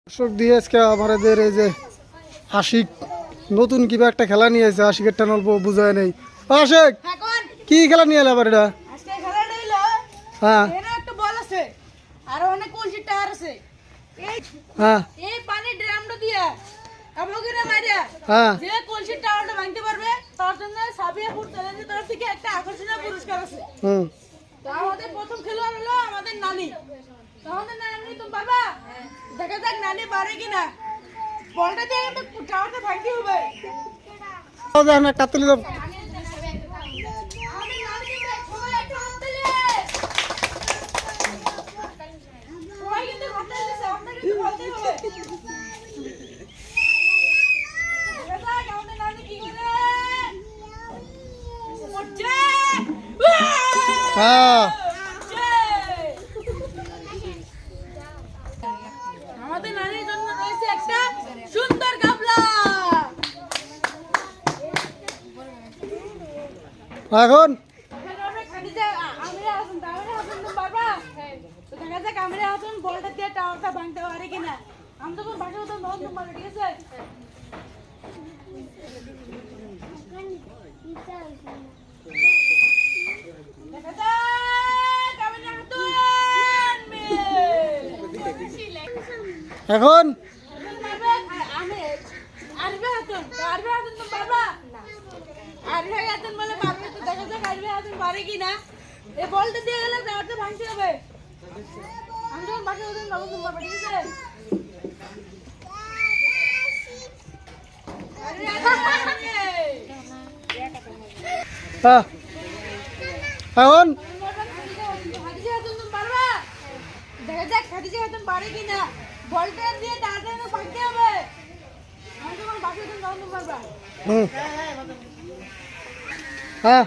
দর্শক দিয়ে আজকে আমাদের এই যে আশিক নতুন কিবা একটা খেলা নিয়ে এসে আশিকের টান অল্প বুঝায় নেই। আশিক কি খেলা নিয়ে এলে আবার এটা? হ্যাঁ আর অনেক কলসি টায়ার আছে হ্যাঁ এই পানির ড্রামটা দিয়া আমাগেরা মারিয়া হ্যাঁ যে কলসির টাওয়ারটা ভাঙতে পারবে তার জন্য সাবিয়া ফুড চ্যালেঞ্জের তরফ থেকে একটা আকর্ষণীয় পুরস্কার আছে। তো আমাদের প্রথম খেলোয়াড় হলো আমাদের নানি। তো আমাদের নানি তুমি পারবা? দেখা যাক নানি পারে কিনা। বলটা দিয়ে কিন্তু টাওয়ারটা ভাঙতে হবে। না কাতলি দাও। আমাদের নানি সবাই একটু হাত তালি। সবাই কিন্তু হাত তালি দিছে, আপনাকে কিন্তু বলতেই হবে। হ্যাঁ আমাদের নানির জন্য রয়েছে একটা সুন্দর গামলা। এখন দেখা যাক আমরা এখন বলটা দিয়ে টাওয়ারটা ভাঙতে পারে কিনা। আমি তখন বাসা তো নতুন মারো, ঠিক আছে? দেখা যাক আমি হাতুন এখন আমি আরবে হাতুন তুমি পারবা? আরবে হাতুন বলে পারবে, তো দেখা যাক আরবে হাতুন পারে কিনা। এই বলটা দিয়ে গেলে টাওয়ারটা ভাঙতে হবে। আমি যখন বাসা নতুন নতুন মারবো, ঠিক আছে? হ্যাঁ এখন দেখা যাক খাদিজা খাতুন পারে কিনা। বলটা দিয়ে টাওয়ারটা ভাঙতে হবে। আমি যখন বাসা নতুন নতুন মারবা। হ্যাঁ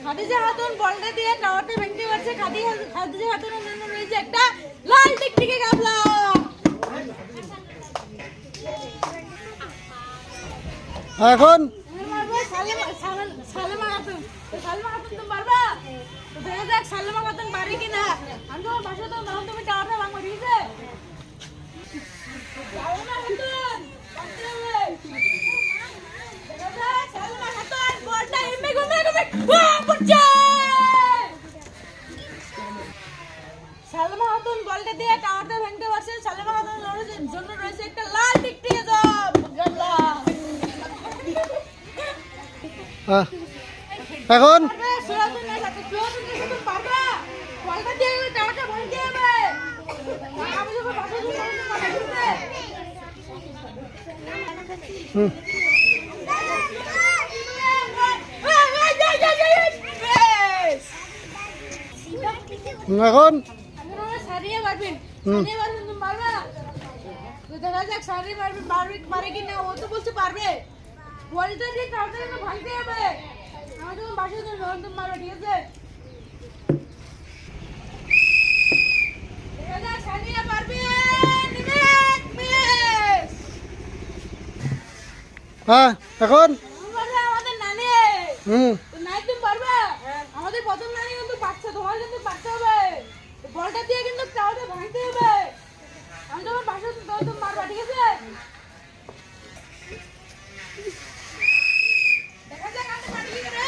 খাদিজা খাতুন বলটা দিয়ে টাওয়ারটা ভেঙে পারছে। খাদিজা খাতুনের জন্য রয়েছে একটা লাল টিকটিকি গামলা। এখন সালেমা খাতুন তুমি পারবা? তো দেখা যাক সালেমা খাতুন পারে কিনা। আমি তোমার বাসা তো তখন তুমি টাওয়ারটা ভাঙবো, ঠিক আছে? সালেমা খাতুন পারতে হবে। দেখা যাক সালেমা খাতুন বলটা এমনি ঘুরে পড়ছে। সালেমা খাতুন বলটা দিয়ে টাওয়ারটা ভাঙতে পারছে। সালেমা খাতুনের জন্য রয়েছে একটা লাল টিকটিকি গামলা। এখন এখন সারিয়ে পারবেন, তুমি পারবা? দেখা যাক সারিয়ে পারে কিনা। ও তো বলতে পারবে। বলতে দিয়ে কাউকে ভাঙতে হবে। আমার যখন বাসা তো নতুন মারো, ঠিক আছে? দেখা যাক সারিয়ে পারবে। হ্যাঁ এখন আমাদের নানি নাই, তুমি পারবা? আমাদের প্রথম নানি কিন্তু বাচ্চা, তোমার কিন্তু বাচ্চা হবে। বলটা দিয়ে কিন্তু টাওয়ারটা ভাঙতে হবে। আমি যখন বাসা তো মারবা, ঠিক আছে? দেখা যাক আমি পারি কি না।